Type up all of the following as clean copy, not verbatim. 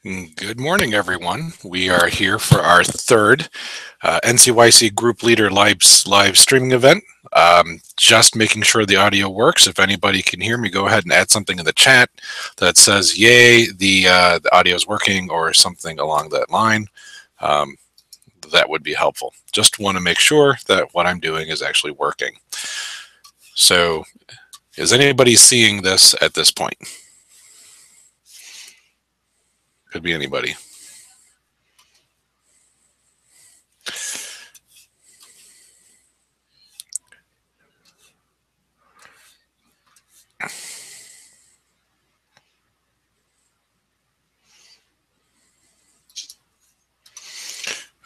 Good morning, everyone. We are here for our third NCYC Group Leader live streaming event. Just making sure the audio works. If anybody can hear me, go ahead and add something in the chat that says, yay, the audio is working, or something along that line. That would be helpful. Just want to make sure that what I'm doing is actually working. So is anybody seeing this at this point? Could be anybody.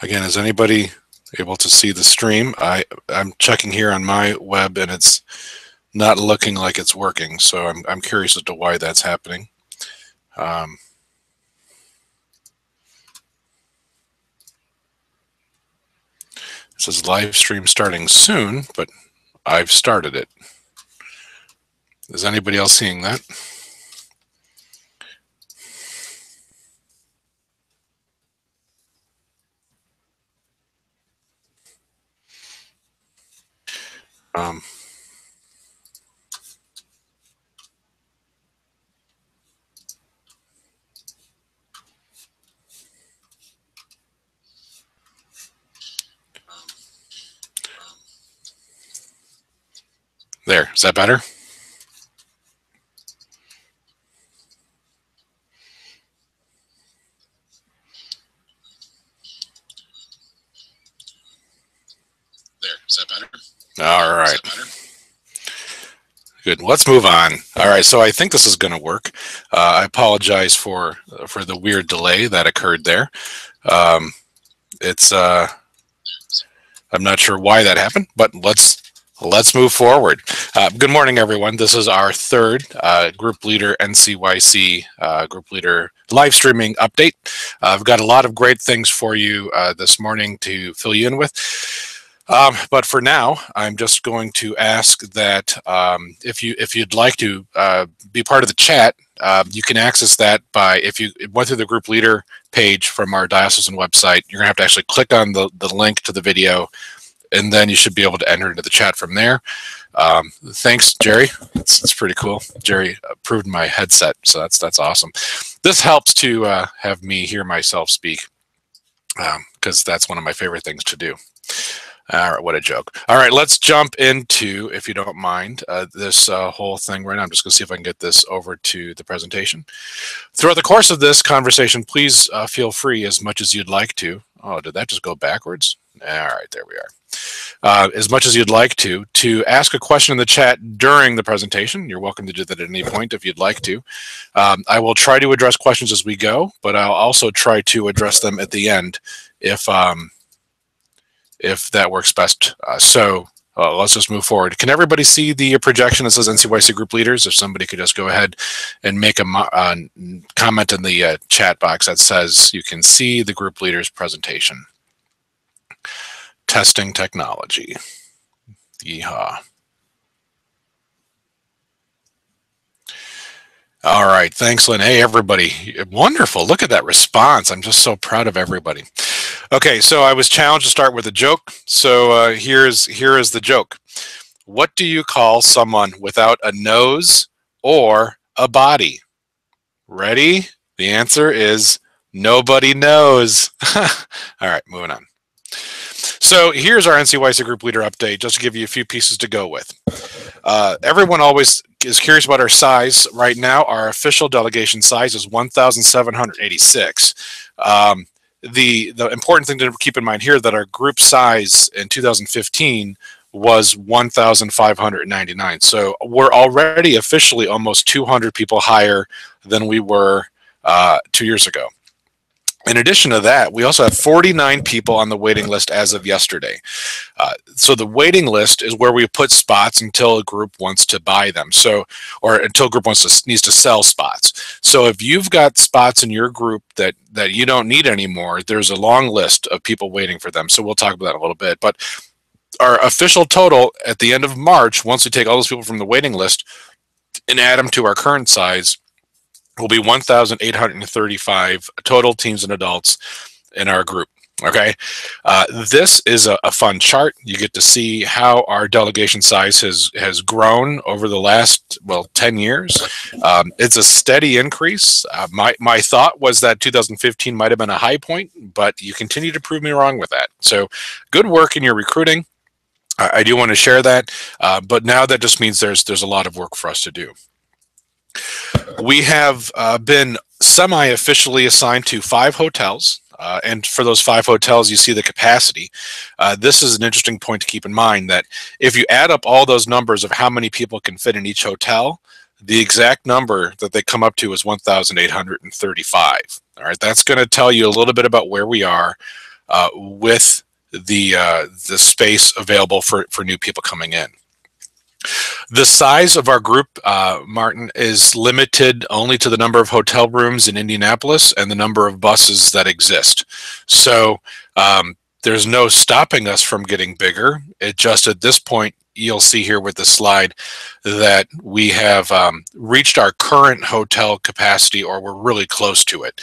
Again, is anybody able to see the stream? I'm checking here on my web and it's not looking like it's working, so I'm curious as to why that's happening. It says live stream starting soon, but I've started it. Is anybody else seeing that? There, is that better? There, is that better? All right. Good. Let's move on. All right. So I think this is going to work. I apologize for the weird delay that occurred there. I'm not sure why that happened, but let's move forward. Good morning, everyone. This is our third Group Leader NCYC Group Leader live streaming update. I've got a lot of great things for you this morning to fill you in with. But for now, I'm just going to ask that if you'd like to be part of the chat, you can access that by, if you went through the Group Leader page from our diocesan website, you're gonna have to actually click on the link to the video, and then you should be able to enter into the chat from there. Thanks, Jerry. It's pretty cool. Jerry approved my headset, so that's awesome. This helps to have me hear myself speak, because that's one of my favorite things to do. All right, what a joke. All right, let's jump into, if you don't mind, this whole thing right now. I'm just going to see if I can get this over to the presentation. Throughout the course of this conversation, please feel free, as much as you'd like to. Oh, did that just go backwards? All right, there we are. As much as you'd like to ask a question in the chat during the presentation. You're welcome to do that at any point if you'd like to. I will try to address questions as we go, but I'll also try to address them at the end if that works best. So let's just move forward. Can everybody see the projection that says NCYC Group Leaders? If somebody could just go ahead and make a comment in the chat box that says you can see the Group Leaders presentation. Testing technology. Yeehaw. All right, thanks, Lynn. Hey, everybody. Wonderful. Look at that response. I'm just so proud of everybody. Okay, so I was challenged to start with a joke. So here is the joke. What do you call someone without a nose or a body? Ready? The answer is nobody knows. All right, moving on. So here's our NCYC Group Leader update, just to give you a few pieces to go with. Everyone always is curious about our size. Right now, our official delegation size is 1,786. The important thing to keep in mind here that our group size in 2015 was 1,599. So we're already officially almost 200 people higher than we were 2 years ago. In addition to that, we also have 49 people on the waiting list as of yesterday. So the waiting list is where we put spots until a group wants to buy them. So, or until a group needs to sell spots. So if you've got spots in your group that you don't need anymore, there's a long list of people waiting for them. So we'll talk about that in a little bit. But our official total at the end of March, once we take all those people from the waiting list and add them to our current size, will be 1,835 total teens and adults in our group. Okay, this is a fun chart. You get to see how our delegation size has grown over the last, well, 10 years. It's a steady increase. My thought was that 2015 might have been a high point, but you continue to prove me wrong with that. So good work in your recruiting. I do want to share that, but now that just means there's a lot of work for us to do. We have been semi-officially assigned to 5 hotels. And for those 5 hotels, you see the capacity. This is an interesting point to keep in mind, that if you add up all those numbers of how many people can fit in each hotel, the exact number that they come up to is 1,835. All right, that's going to tell you a little bit about where we are with the space available for new people coming in. The size of our group, Martin, is limited only to the number of hotel rooms in Indianapolis and the number of buses that exist. So there's no stopping us from getting bigger. It just, at this point, you'll see here with the slide that we have reached our current hotel capacity, or we're really close to it.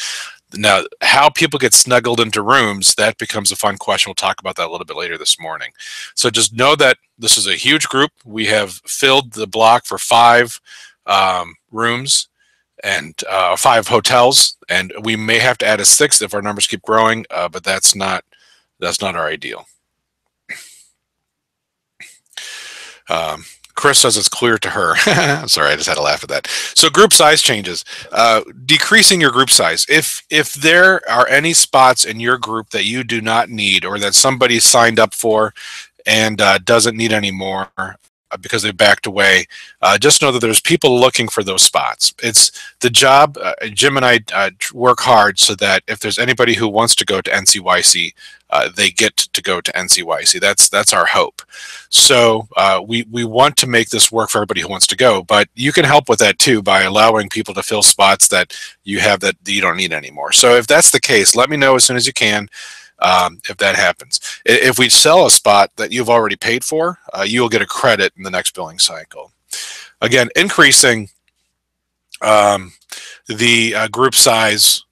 Now, how people get snuggled into rooms, that becomes a fun question. We'll talk about that a little bit later this morning. So just know that this is a huge group. We have filled the block for 5 rooms and 5 hotels, and we may have to add a 6th if our numbers keep growing, but that's not our ideal. Chris says it's clear to her. Sorry, I just had to laugh at that. So group size changes. Decreasing your group size. If there are any spots in your group that you do not need, or that somebody signed up for and doesn't need anymore because they backed away, just know that there's people looking for those spots. It's the job. Jim and I work hard so that if there's anybody who wants to go to NCYC, they get to go to NCYC. That's our hope. So we want to make this work for everybody who wants to go, but you can help with that too by allowing people to fill spots that you have that you don't need anymore. So if that's the case, let me know as soon as you can. If that happens. If we sell a spot that you've already paid for, you'll get a credit in the next billing cycle. Again, increasing the group size,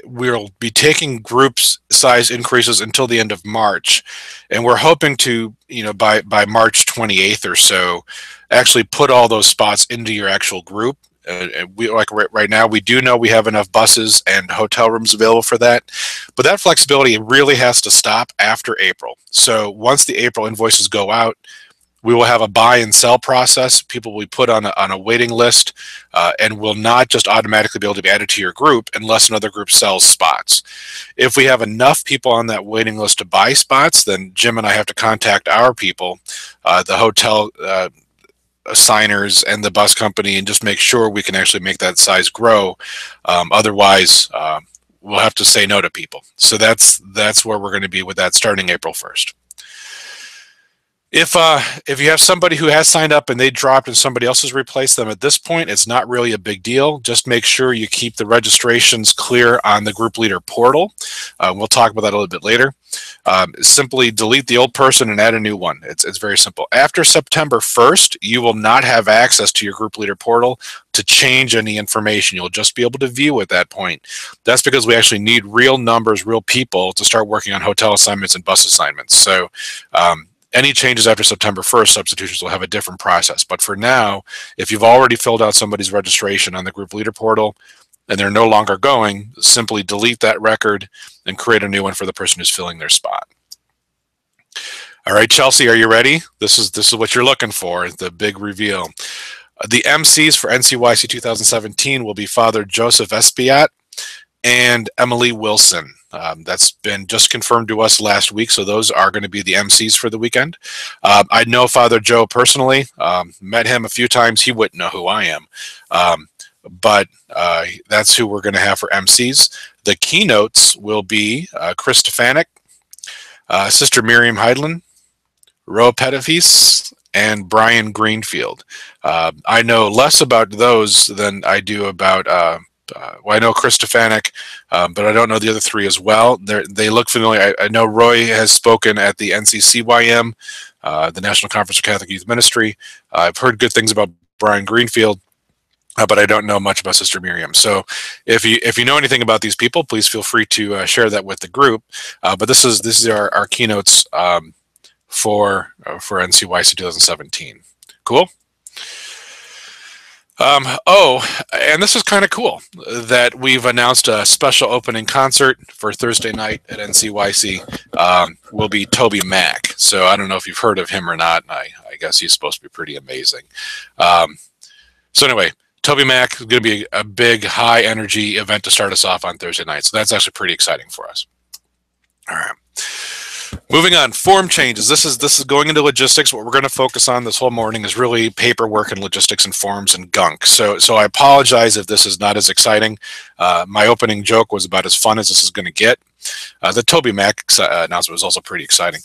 we'll be taking group size increases until the end of March, and we're hoping to, by March 28th or so, actually put all those spots into your actual group. We, like right now, we do know we have enough buses and hotel rooms available for that, but that flexibility really has to stop after April. So once the April invoices go out, we will have a buy and sell process. People will be put on a waiting list and will not just automatically be able to be added to your group unless another group sells spots. If we have enough people on that waiting list to buy spots, then Jim and I have to contact our people, the hotel assigners and the bus company, and just make sure we can actually make that size grow. Otherwise, we'll have to say no to people. So that's where we're going to be with that starting April 1st. If you have somebody who has signed up and they dropped and somebody else has replaced them, at this point, it's not really a big deal. Just make sure you keep the registrations clear on the Group Leader portal. We'll talk about that a little bit later. Simply delete the old person and add a new one. It's very simple. After September 1st, you will not have access to your Group Leader portal to change any information. You'll just be able to view at that point. That's because we actually need real numbers, real people to start working on hotel assignments and bus assignments. So any changes after September 1st, substitutions will have a different process. But for now, if you've already filled out somebody's registration on the Group Leader portal and they're no longer going, simply delete that record and create a new one for the person who's filling their spot. All right, Chelsea, are you ready? This is what you're looking for, the big reveal. The MCs for NCYC 2017 will be Father Joseph Espiat and Emily Wilson. That's been just confirmed to us last week, so those are going to be the MCs for the weekend. I know Father Joe personally, met him a few times. He wouldn't know who I am, but that's who we're going to have for MCs. The keynotes will be Chris Stefanik, Sister Miriam Heidland, Ro Pettifis, and Brian Greenfield. I know less about those than I do about well, I know Chris Stefanik, but I don't know the other 3 as well. They look familiar. I know Roy has spoken at the NCCYM, the National Conference of Catholic Youth Ministry. I've heard good things about Brian Greenfield. but I don't know much about Sister Miriam. So if you know anything about these people, please feel free to share that with the group. But this is our keynotes for NCYC 2017. Cool. Oh, and this is kind of cool that we've announced a special opening concert for Thursday night at NCYC. Will be Toby Mac. So I don't know if you've heard of him or not. I guess he's supposed to be pretty amazing. So anyway, Toby Mac is going to be a big, high energy event to start us off on Thursday night. So that's actually pretty exciting for us. All right. Moving on, form changes. This is going into logistics. What we're going to focus on this whole morning is really paperwork and logistics and forms and gunk. So I apologize if this is not as exciting. My opening joke was about as fun as this is going to get. The Toby Mac announcement was also pretty exciting.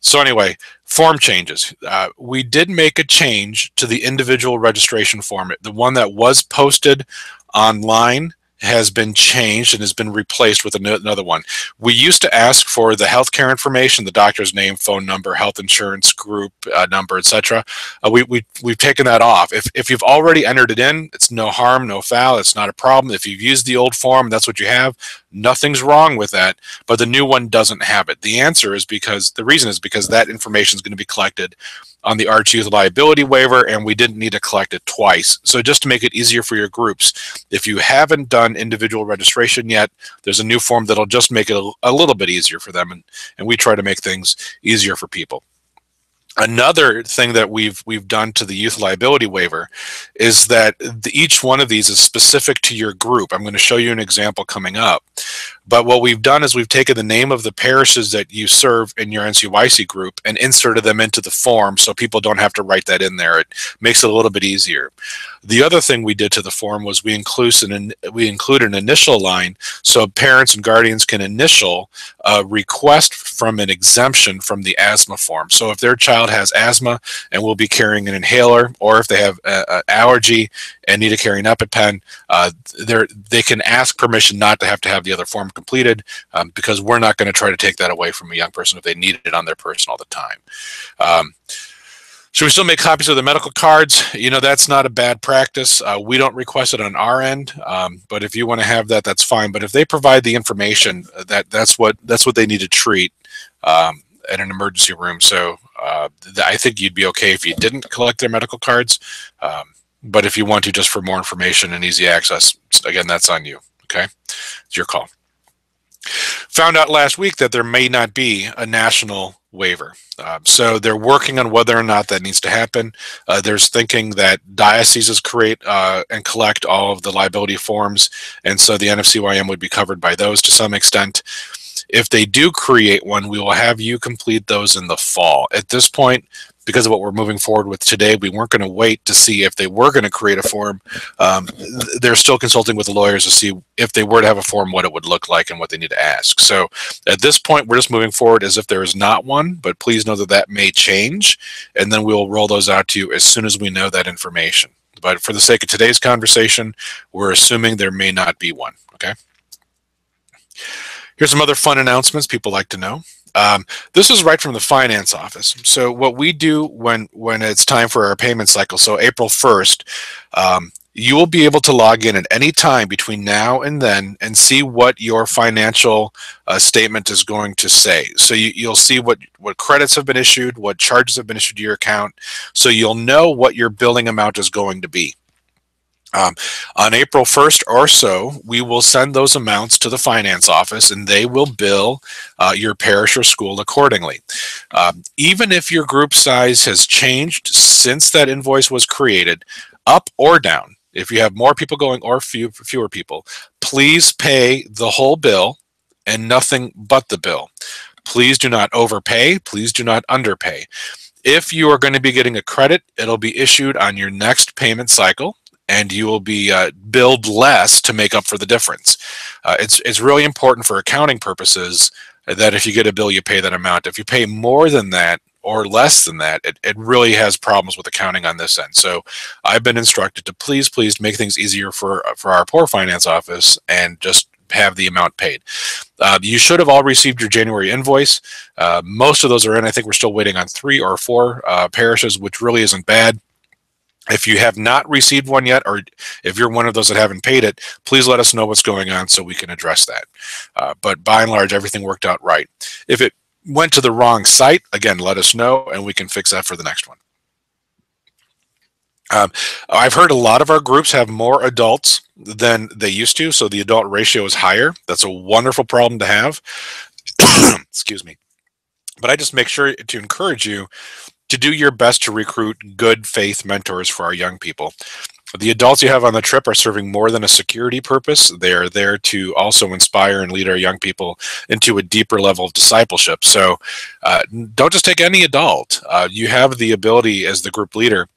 So anyway, form changes. We did make a change to the individual registration form. The one that was posted online has been changed and has been replaced with another one. We used to ask for the healthcare information, the doctor's name, phone number, health insurance group number, etc. We've taken that off. If you've already entered it in, it's no harm, no foul. It's not a problem. If you've used the old form, that's what you have. Nothing's wrong with that, but the new one doesn't have it. The reason is because that information is going to be collected on the Arch Youth Liability Waiver, and we didn't need to collect it twice. So just to make it easier for your groups, if you haven't done individual registration yet, there's a new form that'll just make it a little bit easier for them, and we try to make things easier for people. Another thing that we've done to the youth liability waiver is that each one of these is specific to your group. I'm going to show you an example coming up. But what we've done is we've taken the name of the parishes that you serve in your NCYC group and inserted them into the form so people don't have to write that in there. It makes it a little bit easier. The other thing we did to the form was we include an initial line so parents and guardians can initial a request from an exemption from the asthma form. So if their child has asthma and will be carrying an inhaler, or if they have an allergy and need to carry an EpiPen, they can ask permission not to have the other form completed, because we're not going to try to take that away from a young person if they need it on their person all the time. Should we still make copies of the medical cards? You know, that's not a bad practice. We don't request it on our end, but if you want to have that, that's fine. But if they provide the information, that's what they need to treat at an emergency room. So I think you'd be okay if you didn't collect their medical cards. But if you want to, just for more information and easy access, again, that's on you. Okay, it's your call. Found out last week that there may not be a national waiver. So they're working on whether or not that needs to happen. There's thinking that dioceses create and collect all of the liability forms, and so the NFCYM would be covered by those to some extent. If they do create one, we will have you complete those in the fall. At this point, because of what we're moving forward with today, we weren't going to wait to see if they were going to create a form. They're still consulting with the lawyers to see if they were to have a form, what it would look like and what they need to ask. So at this point, we're just moving forward as if there is not one, but please know that that may change, and then we'll roll those out to you as soon as we know that information. But for the sake of today's conversation, we're assuming there may not be one, okay? Here's some other fun announcements people like to know. This is right from the finance office. So what we do when it's time for our payment cycle, so April 1st, you will be able to log in at any time between now and then and see what your financial statement is going to say. So you'll see what credits have been issued, what charges have been issued to your account, so you'll know what your billing amount is going to be. On April 1st or so, we will send those amounts to the finance office, and they will bill your parish or school accordingly. Even if your group size has changed since that invoice was created, up or down, if you have more people going or fewer people, please pay the whole bill and nothing but the bill. Please do not overpay. Please do not underpay. If you are going to be getting a credit, it'll be issued on your next payment cycle, and you will be billed less to make up for the difference. It's really important for accounting purposes that if you get a bill, you pay that amount. If you pay more than that or less than that, it really has problems with accounting on this end. So I've been instructed to please make things easier for our poor finance office and just have the amount paid. You should have all received your January invoice. Most of those are in. I think we're still waiting on 3 or 4 parishes, which really isn't bad. If you have not received one yet, or if you're one of those that haven't paid it, please let us know what's going on so we can address that. But by and large, everything worked out right. If it went to the wrong site, again, let us know and we can fix that for the next one. I've heard a lot of our groups have more adults than they used to, so the adult ratio is higher. That's a wonderful problem to have. Excuse me. But I just make sure to encourage you to do your best to recruit good faith mentors for our young people. The adults you have on the trip are serving more than a security purpose. They are there to also inspire and lead our young people into a deeper level of discipleship. So don't just take any adult. You have the ability as the group leader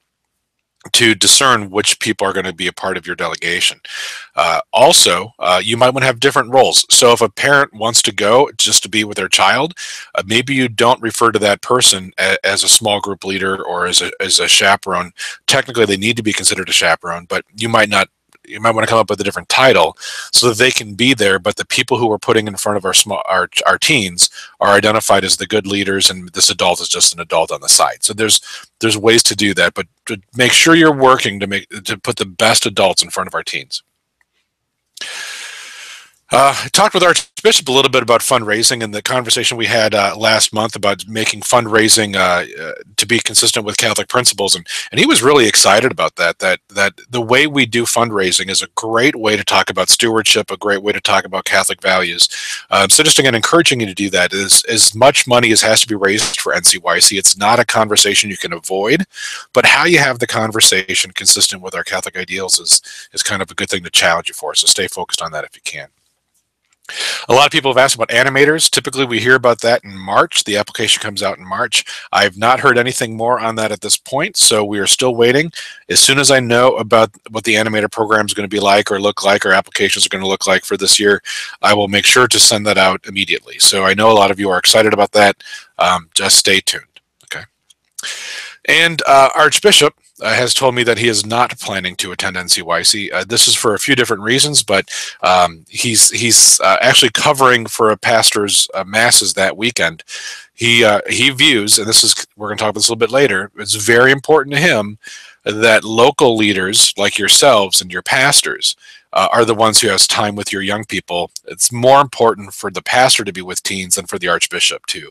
to discern which people are going to be a part of your delegation. Also, you might want to have different roles. So if a parent wants to go just to be with their child, maybe you don't refer to that person as a small group leader or as a chaperone. Technically, they need to be considered a chaperone, but you might not. You might want to come up with a different title so that they can be there, but the people who we're putting in front of our teens are identified as the good leaders, and this adult is just an adult on the side. So there's ways to do that, but to make sure you're working to put the best adults in front of our teens. I talked with Archbishop a little bit about fundraising and the conversation we had last month about making fundraising to be consistent with Catholic principles, and he was really excited about that the way we do fundraising is a great way to talk about stewardship, a great way to talk about Catholic values. So just again, encouraging you to do that. As much money as has to be raised for NCYC, it's not a conversation you can avoid, but how you have the conversation consistent with our Catholic ideals is kind of a good thing to challenge you for, so stay focused on that if you can. A lot of people have asked about animators. Typically, we hear about that in March. The application comes out in March. I have not heard anything more on that at this point, so we are still waiting. As soon as I know about what the animator program is going to be like or look like, or applications are going to look like for this year, I will make sure to send that out immediately. So I know a lot of you are excited about that. Just stay tuned. Okay. And Archbishop has told me that he is not planning to attend NCYC. This is for a few different reasons, but he's actually covering for a pastor's masses that weekend. He views, and we're going to talk about this a little bit later, it's very important to him that local leaders like yourselves and your pastors are the ones who has time with your young people. It's more important for the pastor to be with teens than for the Archbishop too.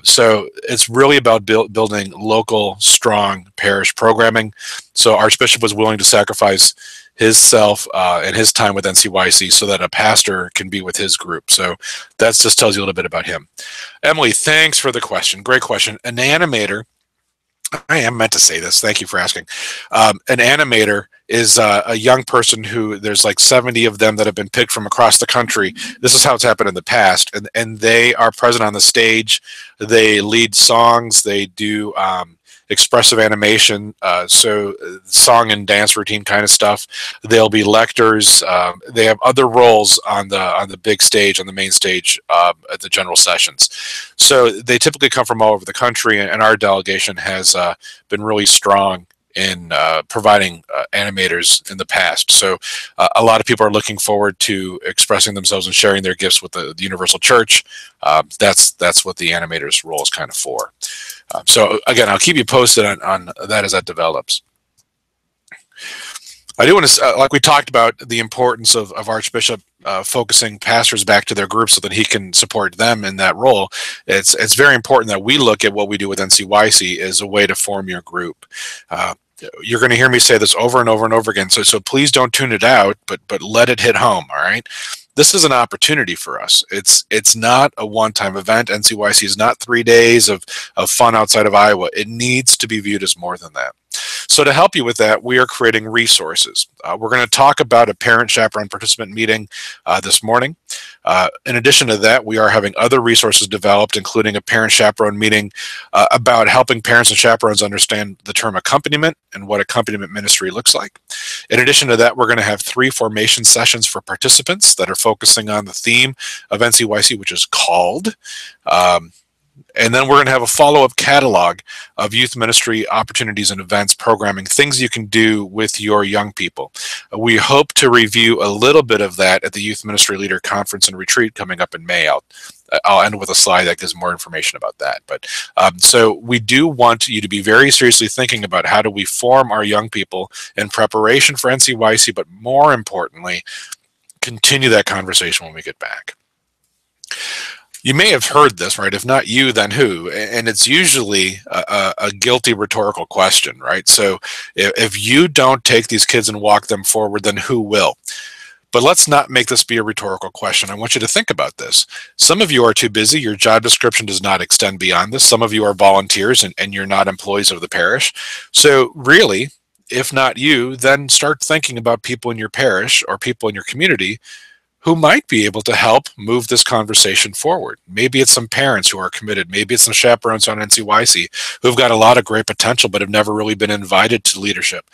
So it's really about building local, strong parish programming. So Archbishop was willing to sacrifice his self and his time with NCYC so that a pastor can be with his group. So that just tells you a little bit about him. Emily, thanks for the question. Great question. An animator, I am meant to say this. Thank you for asking. An animator is a young person who there's like 70 of them that have been picked from across the country. This is how it's happened in the past. And they are present on the stage. They lead songs. They do expressive animation, so song and dance routine kind of stuff. They'll be lectors. They have other roles on the big stage, on the main stage at the general sessions. So they typically come from all over the country, and our delegation has been really strong in providing animators in the past. So a lot of people are looking forward to expressing themselves and sharing their gifts with the Universal Church. That's what the animator's role is kind of for. So again, I'll keep you posted on that as that develops. I do want to, like we talked about, the importance of Archbishop focusing pastors back to their group so that he can support them in that role. It's very important that we look at what we do with NCYC as a way to form your group. You're going to hear me say this over and over and over again, so please don't tune it out, but let it hit home, all right? This is an opportunity for us. It's not a one-time event. NCYC is not 3 days of fun outside of Iowa. It needs to be viewed as more than that. So to help you with that, we are creating resources. We're going to talk about a parent chaperone participant meeting this morning. In addition to that, we are having other resources developed, including a parent chaperone meeting about helping parents and chaperones understand the term accompaniment and what accompaniment ministry looks like. In addition to that, we're going to have 3 formation sessions for participants that are focusing on the theme of NCYC, which is called And then we're going to have a follow-up catalog of youth ministry opportunities and events, programming, things you can do with your young people. We hope to review a little bit of that at the Youth Ministry Leader Conference and Retreat coming up in May. I'll end with a slide that gives more information about that. But so we do want you to be very seriously thinking about how do we form our young people in preparation for NCYC, but more importantly, continue that conversation when we get back. You may have heard this, right? If not you, then who? And it's usually a guilty rhetorical question, right? So if you don't take these kids and walk them forward, then who will? But let's not make this be a rhetorical question. I want you to think about this. Some of you are too busy. Your job description does not extend beyond this. Some of you are volunteers and you're not employees of the parish. So really, if not you, then start thinking about people in your parish or people in your community who might be able to help move this conversation forward. Maybe it's some parents who are committed. Maybe it's some chaperones on NCYC who've got a lot of great potential but have never really been invited to leadership.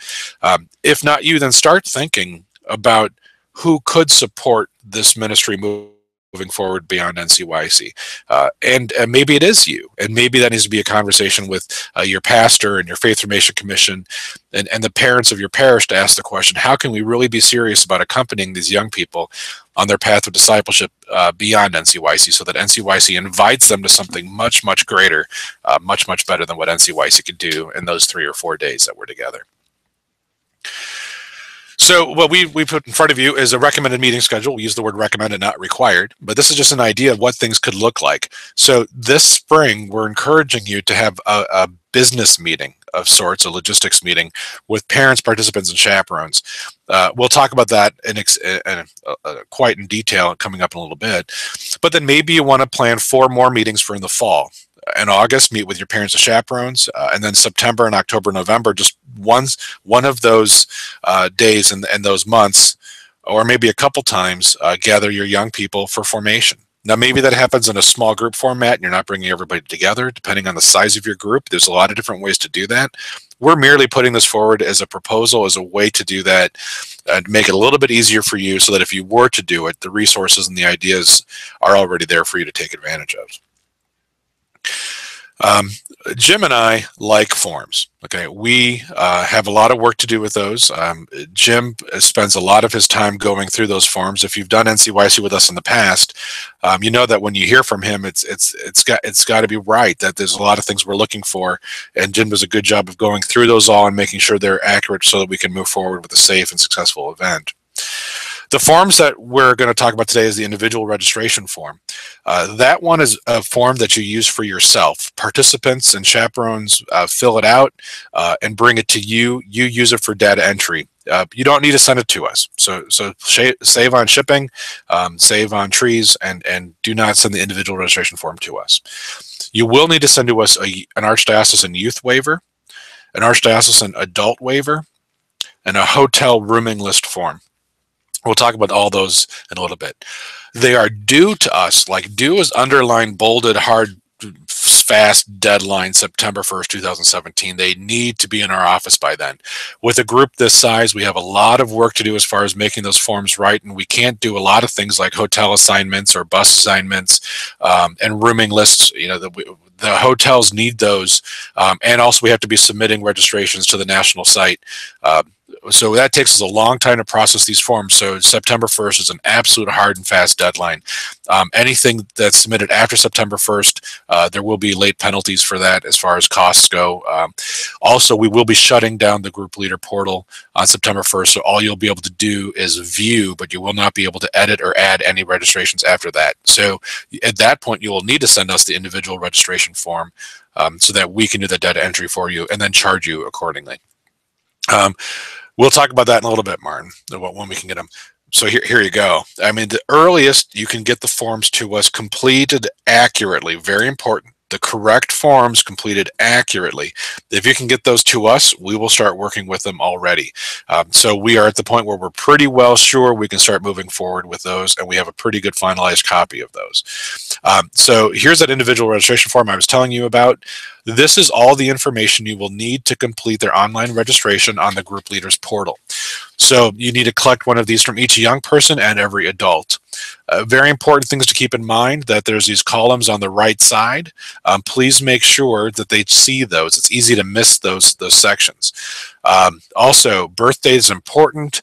If not you, then start thinking about who could support this ministry moving forward beyond NCYC. And maybe it is you. And maybe that needs to be a conversation with your pastor and your Faith Formation Commission and the parents of your parish to ask the question, how can we really be serious about accompanying these young people on their path of discipleship beyond NCYC so that NCYC invites them to something much, much greater, much, much better than what NCYC could do in those 3 or 4 days that we're together. So what we put in front of you is a recommended meeting schedule. We use the word recommended, not required, but this is just an idea of what things could look like. So this spring, we're encouraging you to have a business meeting of sorts, a logistics meeting with parents, participants, and chaperones. We'll talk about that quite in detail coming up in a little bit. But then maybe you want to plan 4 more meetings for in the fall. In August, meet with your parents and chaperones, and then September and October, November, just one of those days and those months, or maybe a couple times, gather your young people for formation. Now, maybe that happens in a small group format and you're not bringing everybody together, depending on the size of your group. There's a lot of different ways to do that. We're merely putting this forward as a proposal, as a way to do that, and make it a little bit easier for you so that if you were to do it, the resources and the ideas are already there for you to take advantage of. Jim and I like forms. Okay, we have a lot of work to do with those. Jim spends a lot of his time going through those forms. If you've done NCYC with us in the past, you know that when you hear from him, it's got to be right, that there's a lot of things we're looking for, and Jim does a good job of going through those all and making sure they're accurate so that we can move forward with a safe and successful event. The forms that we're going to talk about today is the individual registration form. That one is a form that you use for yourself. Participants and chaperones fill it out and bring it to you. You use it for data entry. You don't need to send it to us. So save on shipping, save on trees, and do not send the individual registration form to us. You will need to send to us an Archdiocesan youth waiver, an Archdiocesan adult waiver, and a hotel rooming list form. We'll talk about all those in a little bit. They are due to us, like due is underlined, bolded, hard, fast deadline, September 1st, 2017. They need to be in our office by then. With a group this size, we have a lot of work to do as far as making those forms right, and we can't do a lot of things like hotel assignments or bus assignments and rooming lists. You know, the hotels need those, and also we have to be submitting registrations to the national site. So that takes us a long time to process these forms. So September 1st is an absolute hard and fast deadline. Anything that's submitted after September 1st, there will be late penalties for that as far as costs go. Also, we will be shutting down the group leader portal on September 1st. So all you'll be able to do is view, but you will not be able to edit or add any registrations after that. So at that point, you will need to send us the individual registration form so that we can do the data entry for you and then charge you accordingly. We'll talk about that in a little bit, Martin, when we can get them. So here you go. I mean, the earliest you can get the forms to us completed accurately, very important. The correct forms completed accurately. If you can get those to us, we will start working with them already. So we are at the point where we're pretty well sure we can start moving forward with those, and we have a pretty good finalized copy of those. So here's that individual registration form I was telling you about. This is all the information you will need to complete their online registration on the Group Leaders portal. So you need to collect one of these from each young person and every adult. Very important things to keep in mind that there's these columns on the right side. Please make sure that they see those. It's easy to miss those sections. Also, birthday is important.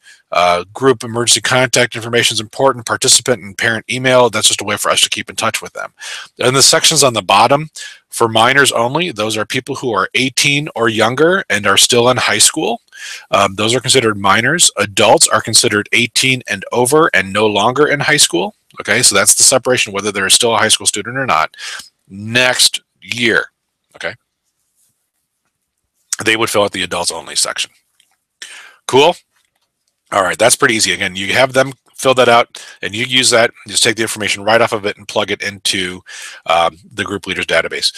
Group emergency contact information is important. Participant and parent email, that's just a way for us to keep in touch with them. And the sections on the bottom, for minors only, those are people who are 18 or younger and are still in high school. Those are considered minors. Adults are considered 18 and over and no longer in high school. Okay, so that's the separation, whether they're still a high school student or not. Next year, okay, they would fill out the adults only section. Cool. All right, that's pretty easy. Again, you have them fill that out and you use that, just take the information right off of it and plug it into the Group Leaders database.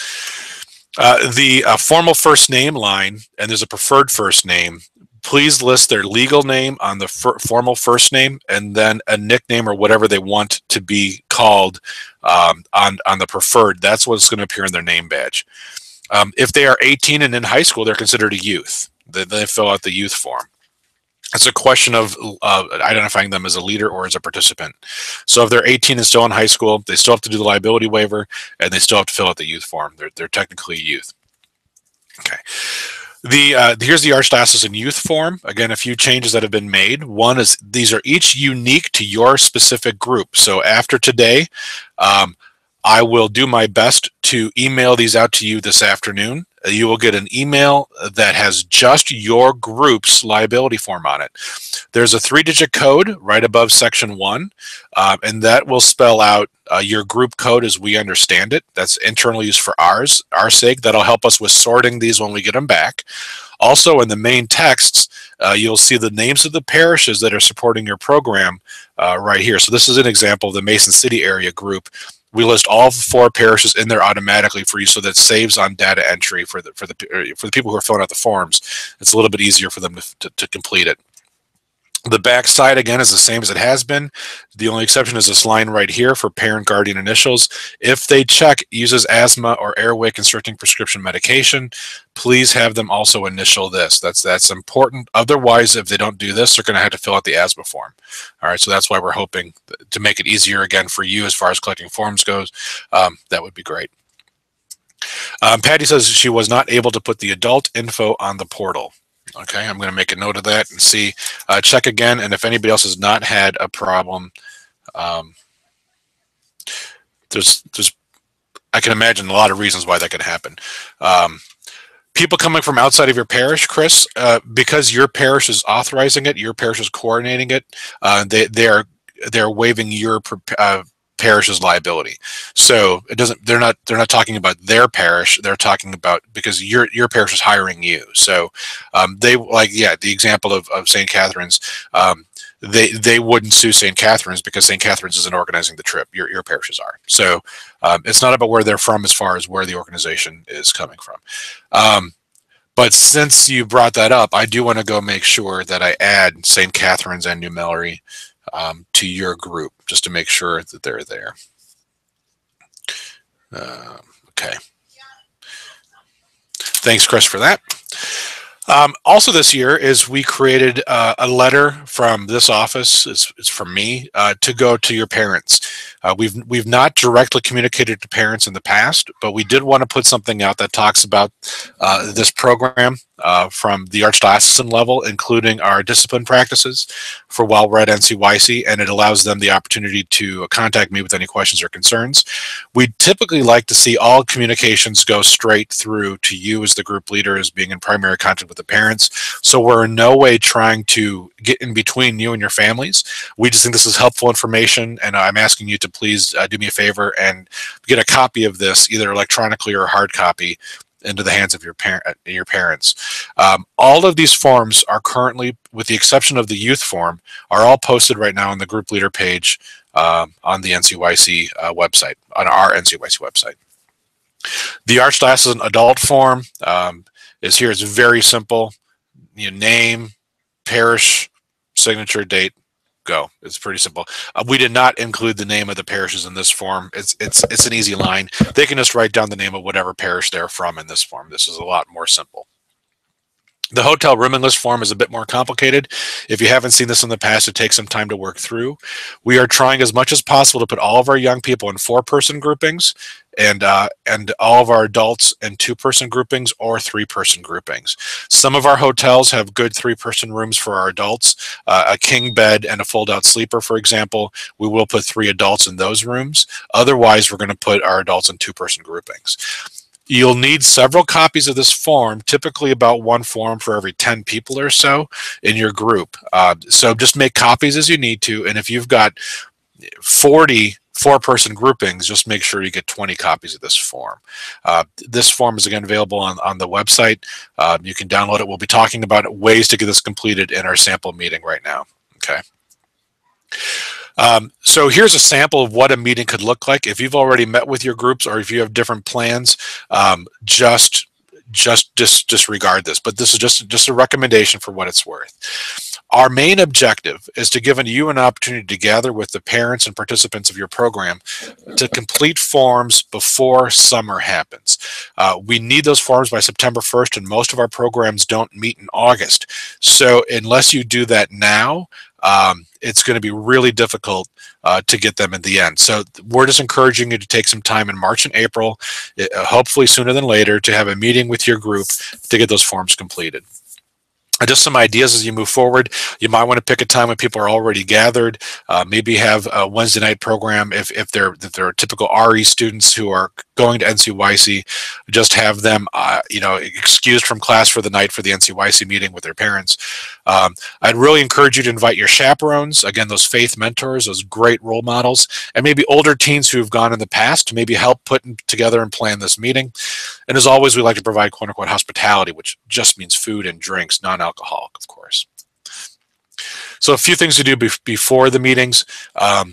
The formal first name line, and there's a preferred first name, please list their legal name on the formal first name and then a nickname or whatever they want to be called on the preferred. That's what's going to appear in their name badge. If they are 18 and in high school, they're considered a youth. They fill out the youth form. It's a question of identifying them as a leader or as a participant. So if they're 18 and still in high school, they still have to do the liability waiver and they still have to fill out the youth form. They're technically youth. Okay. Here's the Archdiocesan Youth Form. Again, a few changes that have been made. One is these are each unique to your specific group. So after today, I will do my best to email these out to you this afternoon. You will get an email that has just your group's liability form on it. There's a 3-digit code right above section 1, and that will spell out your group code as we understand it. That's internal use for our sake. That'll help us with sorting these when we get them back. Also, in the main texts, you'll see the names of the parishes that are supporting your program right here. So this is an example of the Mason City area group. We list all 4 parishes in there automatically for you, so that saves on data entry for the people who are filling out the forms. It's a little bit easier for them to complete it. The back side, again, is the same as it has been. The only exception is this line right here for parent guardian initials. If they check uses asthma or airway constricting prescription medication, please have them also initial this. That's important. Otherwise, if they don't do this, they're going to have to fill out the asthma form. All right, so that's why we're hoping to make it easier again for you as far as collecting forms goes. That would be great. Patty says she was not able to put the adult info on the portal. Okay, I'm going to make a note of that and see, check again, and if anybody else has not had a problem, I can imagine a lot of reasons why that could happen. People coming from outside of your parish, Chris, because your parish is authorizing it, your parish is coordinating it, they're waiving your parish's liability. So it doesn't, they're not talking about their parish, they're talking about because your parish is hiring you. So they, like, yeah, the example of St. Catherine's, they wouldn't sue St. Catherine's because St. Catherine's isn't organizing the trip. Your parishes are. So it's not about where they're from as far as where the organization is coming from. But since you brought that up, I do want to go make sure that I add St. Catherine's and New Mellery to your group, just to make sure that they're there. Okay. Thanks, Chris, for that. Also this year is we created a letter from this office, it's from me, to go to your parents. We've not directly communicated to parents in the past, but we did want to put something out that talks about this program from the Archdiocesan level, including our discipline practices for while we're at NCYC, and it allows them the opportunity to contact me with any questions or concerns. We typically like to see all communications go straight through to you as the group leader, as being in primary contact with the parents. So we're in no way trying to get in between you and your families. We just think this is helpful information, and I'm asking you to please do me a favor and get a copy of this, either electronically or a hard copy, into the hands of your parents. All of these forms are currently, with the exception of the youth form, are all posted right now on the group leader page on the NCYC website, on our NCYC website. The Archdiocesan adult form is here. It's very simple. Name, parish, signature, date. go. It's pretty simple. We did not include the name of the parishes in this form. It's an easy line. They can just write down the name of whatever parish they're from in this form. This is a lot more simple. The hotel room and list form is a bit more complicated. If you haven't seen this in the past, it takes some time to work through. We are trying as much as possible to put all of our young people in 4-person groupings and all of our adults in 2-person groupings or 3-person groupings. Some of our hotels have good 3-person rooms for our adults, a king bed and a fold-out sleeper, for example. We will put 3 adults in those rooms. Otherwise, we're going to put our adults in 2-person groupings. You'll need several copies of this form, typically about 1 form for every 10 people or so in your group. So just make copies as you need to, and if you've got 40 4-person groupings, just make sure you get 20 copies of this form. This form is again available on the website. You can download it. We'll be talking about ways to get this completed in our sample meeting right now. Okay. So here's a sample of what a meeting could look like. If you've already met with your groups or if you have different plans, just disregard this. But this is just a recommendation for what it's worth. Our main objective is to give you an opportunity to gather with the parents and participants of your program to complete forms before summer happens. We need those forms by September 1st, and most of our programs don't meet in August. So unless you do that now, it's going to be really difficult to get them in the end. So we're just encouraging you to take some time in March and April, hopefully sooner than later, to have a meeting with your group to get those forms completed. Just some ideas as you move forward. You might want to pick a time when people are already gathered. Maybe have a Wednesday night program if they're typical RE students who are going to NCYC. Just have them, excused from class for the night for the NCYC meeting with their parents. I'd really encourage you to invite your chaperones. Again, those faith mentors, those great role models, and maybe older teens who have gone in the past to maybe help put together and plan this meeting. And as always, we like to provide quote-unquote hospitality, which just means food and drinks, non-alcoholic, of course. So a few things to do before the meetings.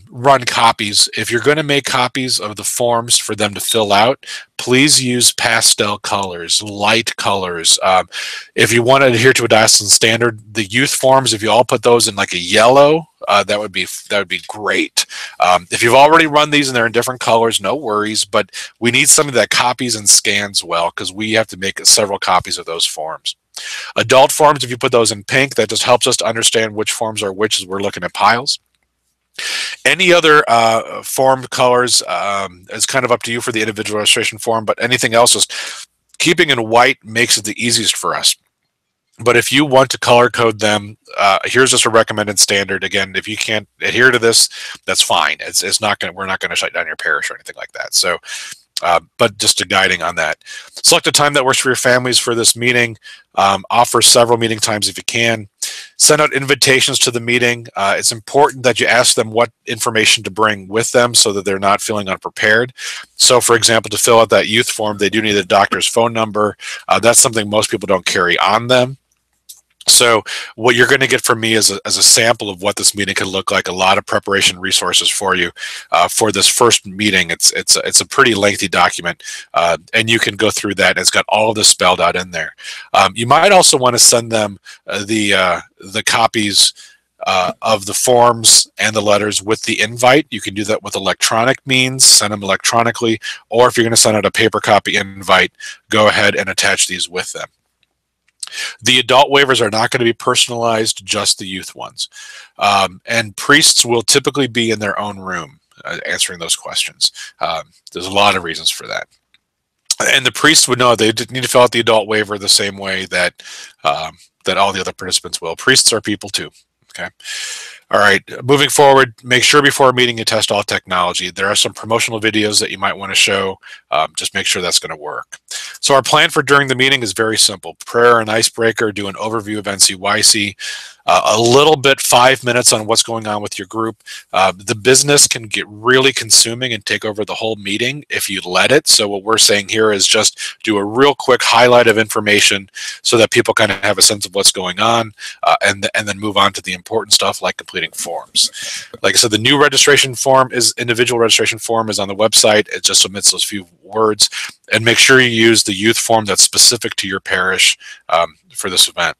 Run copies. If you're going to make copies of the forms for them to fill out, please use pastel colors, light colors. If you want to adhere to a diocesan standard, the youth forms, if you all put those in like a yellow, that would be great. If you've already run these and they're in different colors, no worries, but we need something that copies and scans well, because we have to make several copies of those forms. Adult forms, if you put those in pink, that just helps us to understand which forms are which as we're looking at piles. Any other form colors is kind of up to you for the individual registration form, but anything else, just keeping in white makes it the easiest for us. But if you want to color code them, here's just a recommended standard. Again, if you can't adhere to this, that's fine. We're not going to shut down your parish or anything like that. So, but just a guiding on that. Select a time that works for your families for this meeting. Offer several meeting times if you can. Send out invitations to the meeting. It's important that you ask them what information to bring with them so that they're not feeling unprepared. So, for example, to fill out that youth form, they do need a doctor's phone number. That's something most people don't carry on them. So what you're going to get from me is a sample of what this meeting could look like, a lot of preparation resources for you for this first meeting. It's a pretty lengthy document, and you can go through that. It's got all of this spelled out in there. You might also want to send them the copies of the forms and the letters with the invite. You can do that with electronic means, send them electronically, or if you're going to send out a paper copy invite, go ahead and attach these with them. The adult waivers are not going to be personalized, just the youth ones. And priests will typically be in their own room answering those questions. There's a lot of reasons for that. And the priests would know they need to fill out the adult waiver the same way that that all the other participants will. Priests are people too. Okay. All right, moving forward, make sure before a meeting you test all technology. There are some promotional videos that you might want to show. Just make sure that's going to work. So our plan for during the meeting is very simple. Prayer and icebreaker, do an overview of NCYC, a little bit, 5 minutes on what's going on with your group. The business can get really consuming and take over the whole meeting if you let it. So what we're saying here is just do a real quick highlight of information so that people kind of have a sense of what's going on, and then move on to the important stuff like completing forms. Like I said, the new registration form individual registration form is on the website. It just submits those few words, and make sure you use the youth form that's specific to your parish for this event.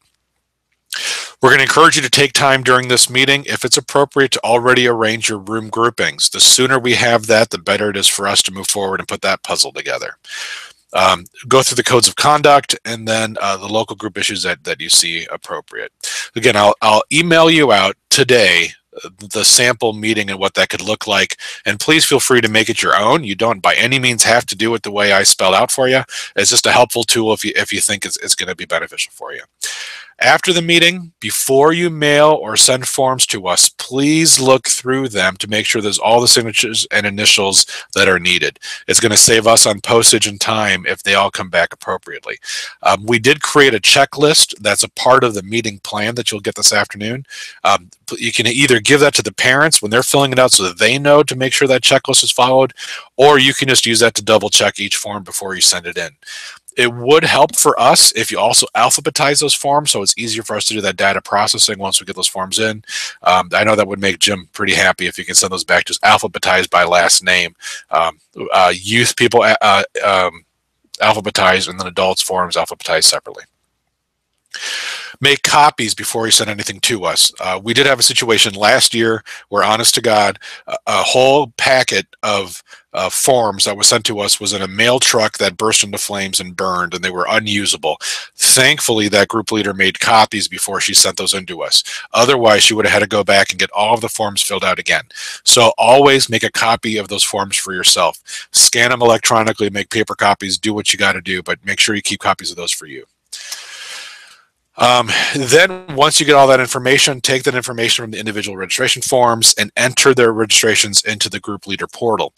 We're going to encourage you to take time during this meeting, if it's appropriate, to already arrange your room groupings. The sooner we have that, the better it is for us to move forward and put that puzzle together. Go through the codes of conduct and then the local group issues that you see appropriate. Again, I'll email you out today the sample meeting and what that could look like, and please feel free to make it your own. You don't by any means have to do it the way I spelled out for you. It's just a helpful tool if you think it's going to be beneficial for you. After the meeting, before you mail or send forms to us, please look through them to make sure there's all the signatures and initials that are needed. It's going to save us on postage and time if they all come back appropriately. We did create a checklist that's a part of the meeting plan that you'll get this afternoon. You can either give that to the parents when they're filling it out so that they know to make sure that checklist is followed, or you can just use that to double check each form before you send it in. It would help for us if you also alphabetize those forms, so it's easier for us to do that data processing once we get those forms in. I know that would make Jim pretty happy if you can send those back just alphabetized by last name. Youth people alphabetized, and then adults forms alphabetized separately. Make copies before you send anything to us. We did have a situation last year where, honest to God, a whole packet of forms that was sent to us was in a mail truck that burst into flames and burned, and they were unusable. Thankfully, that group leader made copies before she sent those into us. Otherwise, she would have had to go back and get all of the forms filled out again. So always make a copy of those forms for yourself. Scan them electronically, make paper copies, do what you got to do, but make sure you keep copies of those for you. Then once you get all that information, take that information from the individual registration forms and enter their registrations into the group leader portal.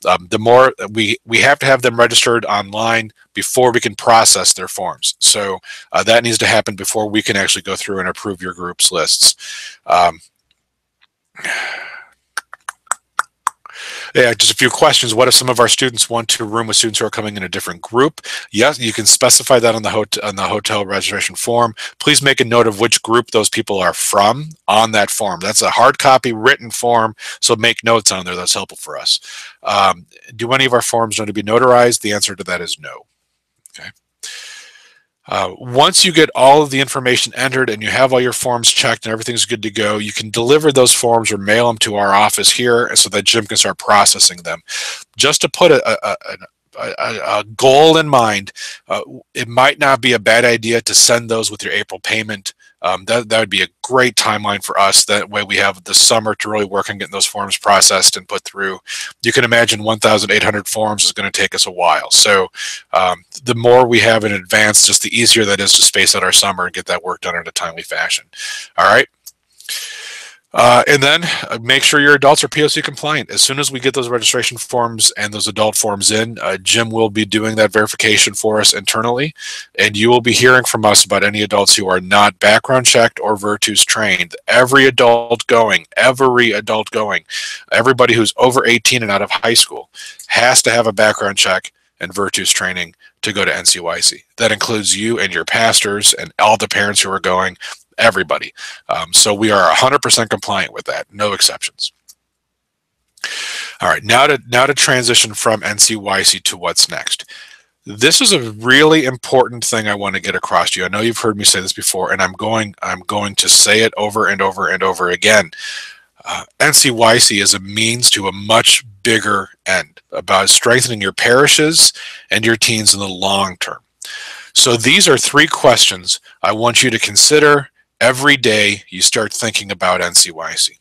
The more we have to have them registered online before we can process their forms. So that needs to happen before we can actually go through and approve your group's lists. Yeah, just a few questions. What if some of our students want to room with students who are coming in a different group? Yes, you can specify that on the hotel registration form. Please make a note of which group those people are from on that form. That's a hard copy written form, so make notes on there. That's helpful for us. Do any of our forms need to be notarized? The answer to that is no. Okay. Once you get all of the information entered and you have all your forms checked and everything's good to go, you can deliver those forms or mail them to our office here so that Jim can start processing them. Just to put a goal in mind, it might not be a bad idea to send those with your April payment. That would be a great timeline for us. That way we have the summer to really work on getting those forms processed and put through. You can imagine 1,800 forms is going to take us a while. So the more we have in advance, just the easier that is to space out our summer and get that work done in a timely fashion. All right. And then make sure your adults are POC compliant. As soon as we get those registration forms and those adult forms in, Jim will be doing that verification for us internally, and you will be hearing from us about any adults who are not background checked or Virtus trained. Every adult going, everybody who's over 18 and out of high school has to have a background check and Virtus training to go to NCYC. That includes you and your pastors and all the parents who are going. Everybody. So we are 100% compliant with that, no exceptions. All right, now to transition from NCYC to what's next. This is a really important thing I want to get across to you. I know you've heard me say this before, and I'm going to say it over and over and over again. NCYC is a means to a much bigger end about strengthening your parishes and your teens in the long term. So these are 3 questions I want you to consider every day you start thinking about NCYC.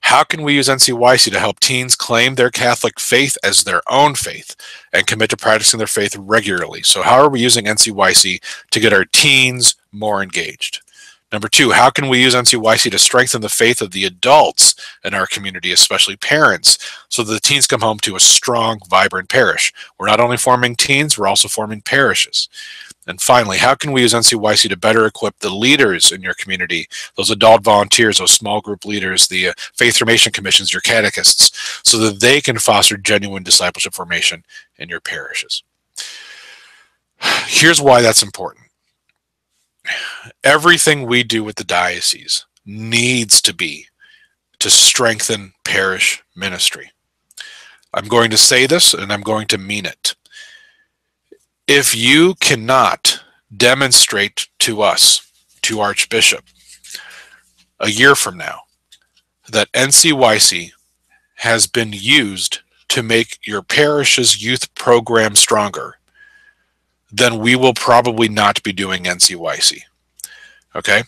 How can we use NCYC to help teens claim their Catholic faith as their own faith and commit to practicing their faith regularly? So how are we using NCYC to get our teens more engaged? Number 2, how can we use NCYC to strengthen the faith of the adults in our community, especially parents, so that the teens come home to a strong, vibrant parish? We're not only forming teens, we're also forming parishes. And finally, how can we use NCYC to better equip the leaders in your community, those adult volunteers, those small group leaders, the faith formation commissions, your catechists, so that they can foster genuine discipleship formation in your parishes? Here's why that's important. Everything we do with the diocese needs to be to strengthen parish ministry. I'm going to say this and I'm going to mean it. If you cannot demonstrate to us to Archbishop a year from now that NCYC has been used to make your parish's youth program stronger, then we will probably not be doing NCYC. Okay?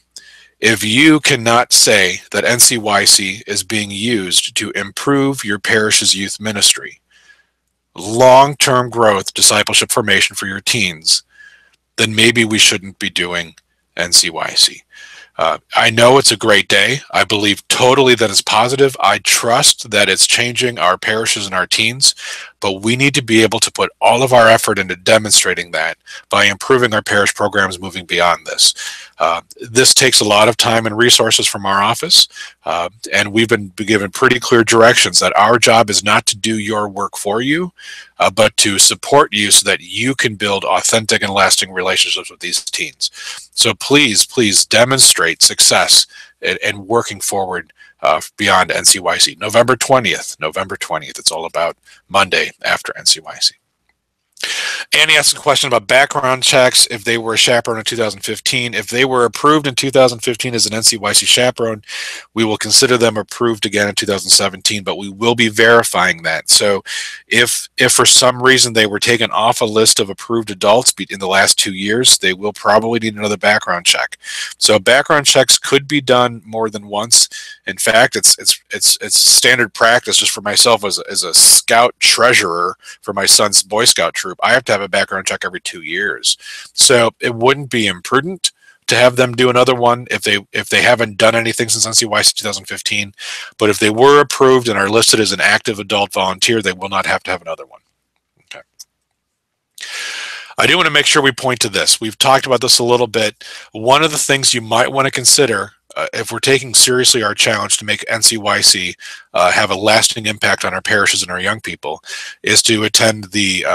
If you cannot say that NCYC is being used to improve your parish's youth ministry, long-term growth, discipleship formation for your teens, then maybe we shouldn't be doing NCYC. I know it's a great day. I believe totally that it's positive. I trust that it's changing our parishes and our teens, but we need to be able to put all of our effort into demonstrating that by improving our parish programs moving beyond this. This takes a lot of time and resources from our office, and we've been given pretty clear directions that our job is not to do your work for you, but to support you so that you can build authentic and lasting relationships with these teens. So please, please demonstrate success in working forward beyond NCYC. November 20th. It's all about Monday after NCYC. Annie asked a question about background checks. If they were a chaperone in 2015, if they were approved in 2015 as an NCYC chaperone, we will consider them approved again in 2017, but we will be verifying that. So if for some reason they were taken off a list of approved adults in the last 2 years, they will probably need another background check. So background checks could be done more than once. In fact, it's standard practice just for myself as a scout treasurer for my son's Boy Scout troop. I have to have a background check every 2 years. So it wouldn't be imprudent to have them do another one if they haven't done anything since NCYC 2015. But if they were approved and are listed as an active adult volunteer, they will not have to have another one. Okay. I do want to make sure we point to this. We've talked about this a little bit. One of the things you might want to consider if we're taking seriously our challenge to make NCYC have a lasting impact on our parishes and our young people, is to attend the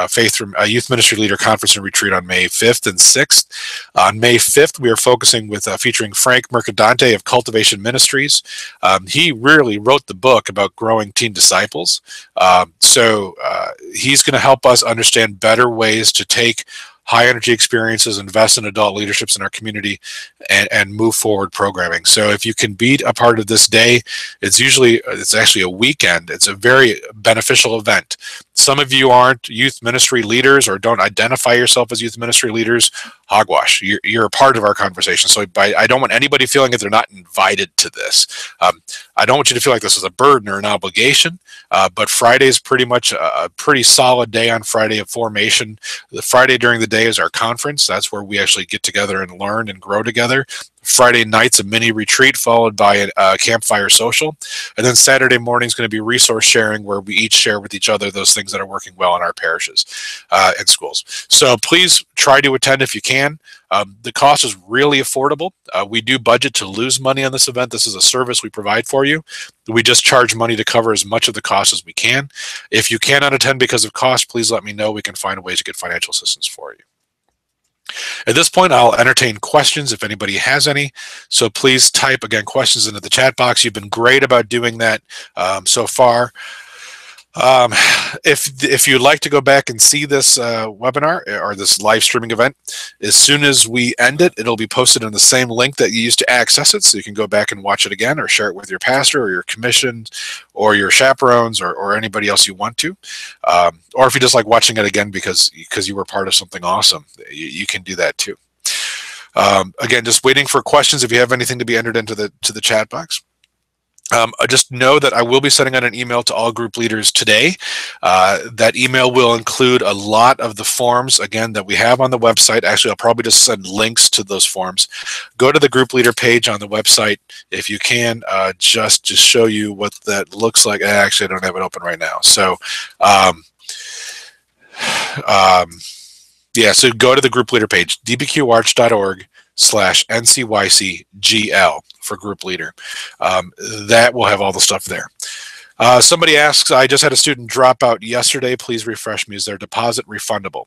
Youth Ministry Leader Conference and Retreat on May 5th and 6th. On May 5th, we are focusing with featuring Frank Mercadante of Cultivation Ministries. He really wrote the book about growing teen disciples. So he's going to help us understand better ways to take high energy experiences, invest in adult leaderships in our community, and move forward programming. So if you can be a part of this day, it's actually a weekend. It's a very beneficial event. Some of you aren't youth ministry leaders or don't identify yourself as youth ministry leaders. Hogwash, you're a part of our conversation. So I don't want anybody feeling that they're not invited to this. I don't want you to feel like this is a burden or an obligation, but Friday is pretty much a pretty solid day on Friday of formation. The Friday during the day is our conference. That's where we actually get together and learn and grow together. Friday night's a mini retreat followed by a campfire social. And then Saturday morning is going to be resource sharing, where we each share with each other those things that are working well in our parishes and schools. So please try to attend if you can. The cost is really affordable. We do budget to lose money on this event. This is a service we provide for you. We just charge money to cover as much of the cost as we can. If you cannot attend because of cost, please let me know. We can find ways to get financial assistance for you. At this point, I'll entertain questions if anybody has any. So please type, again, questions into the chat box. You've been great about doing that so far. If you'd like to go back and see this webinar or this live streaming event, as soon as we end it, it'll be posted in the same link that you used to access it, so you can go back and watch it again or share it with your pastor or your commission or your chaperones or anybody else you want to. Or if you just like watching it again because you were part of something awesome, you can do that too. Again, just waiting for questions if you have anything to be entered into the chat box. Just know that I will be sending out an email to all group leaders today. That email will include a lot of the forms, again, that we have on the website. Actually, I'll probably just send links to those forms. Go to the group leader page on the website if you can, just to show you what that looks like. Actually, I don't have it open right now. So, yeah, so go to the group leader page, dbqarch.org/NCYCGL for group leader. That will have all the stuff there. Somebody asks, I just had a student drop out yesterday. Please refresh me. Is their deposit refundable?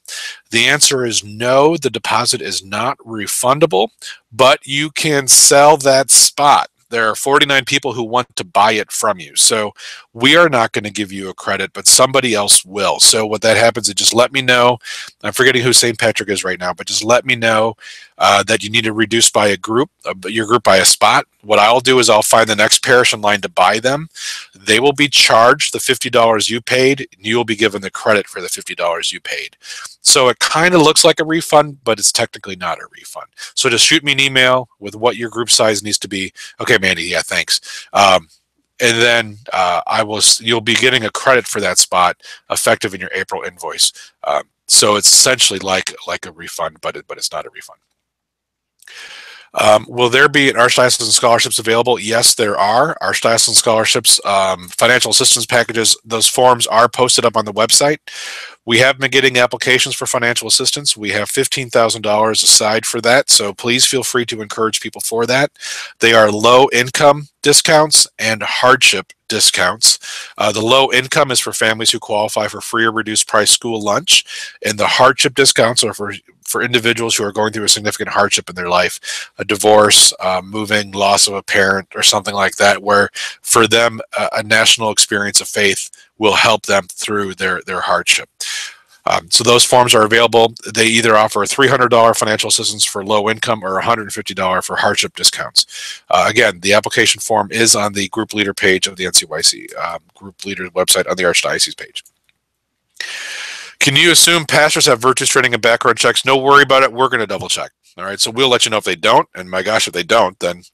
The answer is no, the deposit is not refundable, but you can sell that spot. There are 49 people who want to buy it from you. So we are not going to give you a credit, but somebody else will. So what that happens is just let me know. I'm forgetting who St. Patrick is right now, but just let me know that you need to reduce by a group, your group by a spot. What I'll do is I'll find the next parish in line to buy them. They will be charged the $50 you paid, and you will be given the credit for the $50 you paid. So it kind of looks like a refund, but it's technically not a refund. So just shoot me an email with what your group size needs to be. Okay, Mandy, yeah, thanks. And then you'll be getting a credit for that spot effective in your April invoice. So it's essentially like a refund, but it's not a refund. Will there be Archdiocese scholarships available? Yes, there are. Archdiocese scholarships, financial assistance packages, those forms are posted up on the website. We have been getting applications for financial assistance. We have $15,000 aside for that, so please feel free to encourage people for that. They are low income discounts and hardship discounts. The low income is for families who qualify for free or reduced price school lunch, and the hardship discounts are for individuals who are going through a significant hardship in their life, a divorce, moving, loss of a parent, or something like that, where for them a national experience of faith will help them through their hardship. So those forms are available. They either offer a $300 financial assistance for low income or $150 for hardship discounts. Again, the application form is on the group leader page of the NCYC Group Leader website on the Archdiocese page. Can you assume pastors have virtues training and background checks? No worry about it. We're going to double check. All right. So we'll let you know if they don't. And my gosh, if they don't, then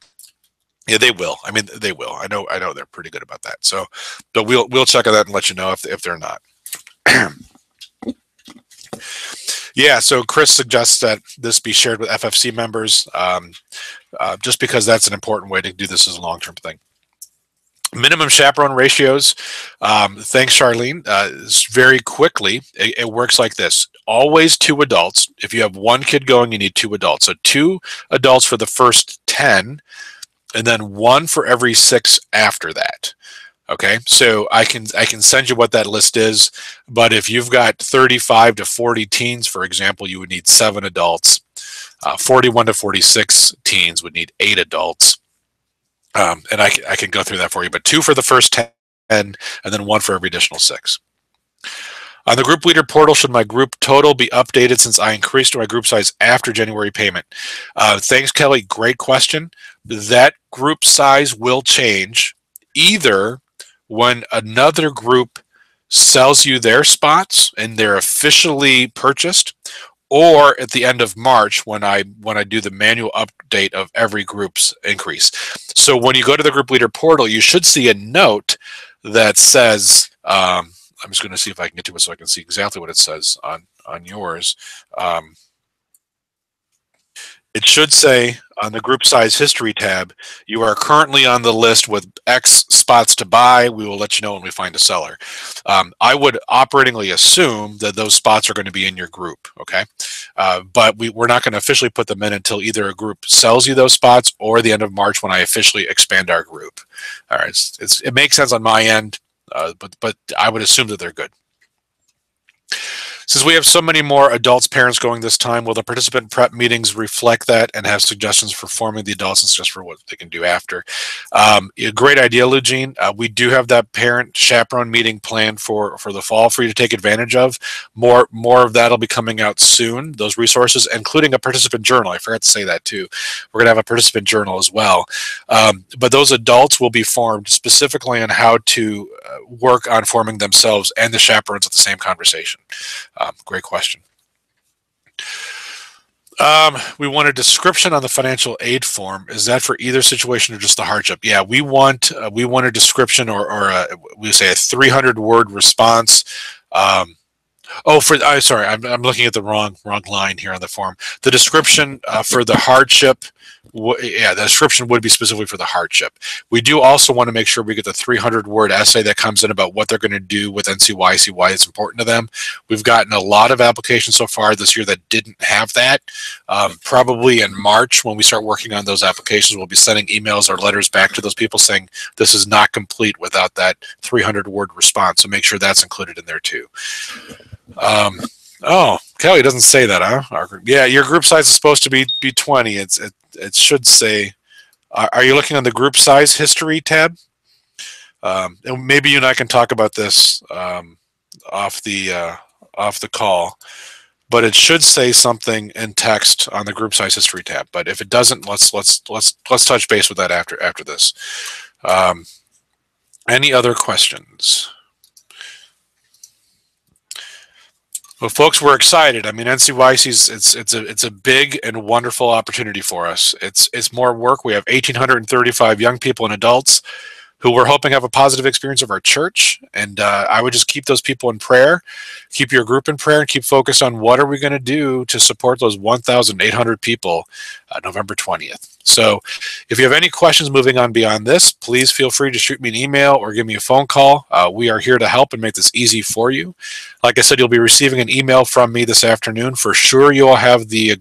yeah, they will. I mean, they will. I know they're pretty good about that. So, but we'll check on that and let you know if they're not. Yeah, so Chris suggests that this be shared with FFC members, just because that's an important way to do this as a long-term thing. Minimum chaperone ratios. Thanks, Charlene. Very quickly, it works like this. Always 2 adults. If you have 1 kid going, you need 2 adults. So 2 adults for the first 10, and then 1 for every 6 after that. Okay, so I can send you what that list is, but if you've got 35 to 40 teens, for example, you would need 7 adults. 41 to 46 teens would need 8 adults. And I can go through that for you, but 2 for the first 10, and then 1 for every additional 6. On the group leader portal, should my group total be updated since I increased my group size after January payment? Thanks, Kelly. Great question. That group size will change either when another group sells you their spots and they're officially purchased, or at the end of March when I do the manual update of every group's increase. So when you go to the group leader portal, you should see a note that says, I'm just going to see if I can get to it so I can see exactly what it says on yours. It should say on the group size history tab, you are currently on the list with X spots to buy. We will let you know when we find a seller. I would operatingly assume that those spots are going to be in your group, okay? But we're not going to officially put them in until either a group sells you those spots or the end of March when I officially expand our group. All right, it makes sense on my end, but I would assume that they're good. Since we have so many more adults, parents going this time, will the participant prep meetings reflect that and have suggestions for forming the adults and just for what they can do after? Great idea, Lugene. We do have that parent chaperone meeting planned for the fall for you to take advantage of. More of that will be coming out soon, those resources, including a participant journal. I forgot to say that too. We're going to have a participant journal as well. But those adults will be formed specifically on how to work on forming themselves and the chaperones at the same conversation. Great question. We want a description on the financial aid form. Is that for either situation or just the hardship? Yeah, we want a description or we say a 300-word response. Sorry, I'm looking at the wrong line here on the form. The description for the hardship, the description would be specifically for the hardship. We do also want to make sure we get the 300-word essay that comes in about what they're going to do with NCYC, why it's important to them. We've gotten a lot of applications so far this year that didn't have that. Probably in March, when we start working on those applications, we'll be sending emails or letters back to those people saying this is not complete without that 300-word response. So make sure that's included in there too. Oh, Kelly doesn't say that, huh? Yeah, your group size is supposed to be 20. It should say. Are you looking on the group size history tab? And maybe you and I can talk about this off the call, but it should say something in text on the group size history tab. But if it doesn't, let's touch base with that after this. Any other questions? Well, folks, we're excited. I mean, NCYC's it's a big and wonderful opportunity for us. It's more work. We have 1,835 young people and adults who we're hoping have a positive experience of our church. And I would just keep those people in prayer, keep your group in prayer, and keep focused on what are we going to do to support those 1,800 people November 20th. So if you have any questions moving on beyond this, please feel free to shoot me an email or give me a phone call. We are here to help and make this easy for you. Like I said, you'll be receiving an email from me this afternoon. For sure, you'll have the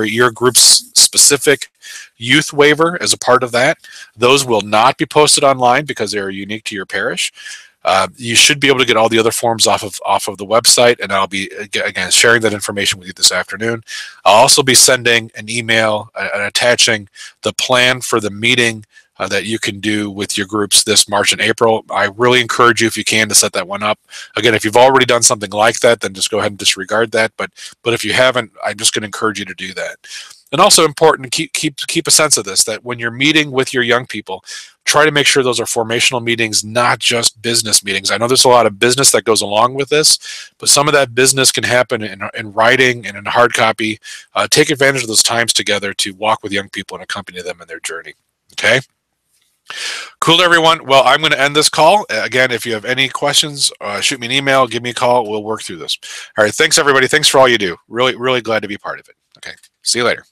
your group's specific youth waiver as a part of that. Those will not be posted online because they are unique to your parish. You should be able to get all the other forms off of the website, and I'll be again sharing that information with you this afternoon. I'll also be sending an email and attaching the plan for the meeting that you can do with your groups this March and April. I really encourage you, if you can, to set that one up. Again, if you've already done something like that, then just go ahead and disregard that. But if you haven't, I'm just going to encourage you to do that. And also important to keep a sense of this, that when you're meeting with your young people, try to make sure those are formational meetings, not just business meetings. I know there's a lot of business that goes along with this, but some of that business can happen in writing and in hard copy. Take advantage of those times together to walk with young people and accompany them in their journey. Okay? Cool, everyone. Well, I'm going to end this call. Again, if you have any questions, shoot me an email, give me a call. We'll work through this. All right. Thanks, everybody. Thanks for all you do. Really, really glad to be part of it. Okay. See you later.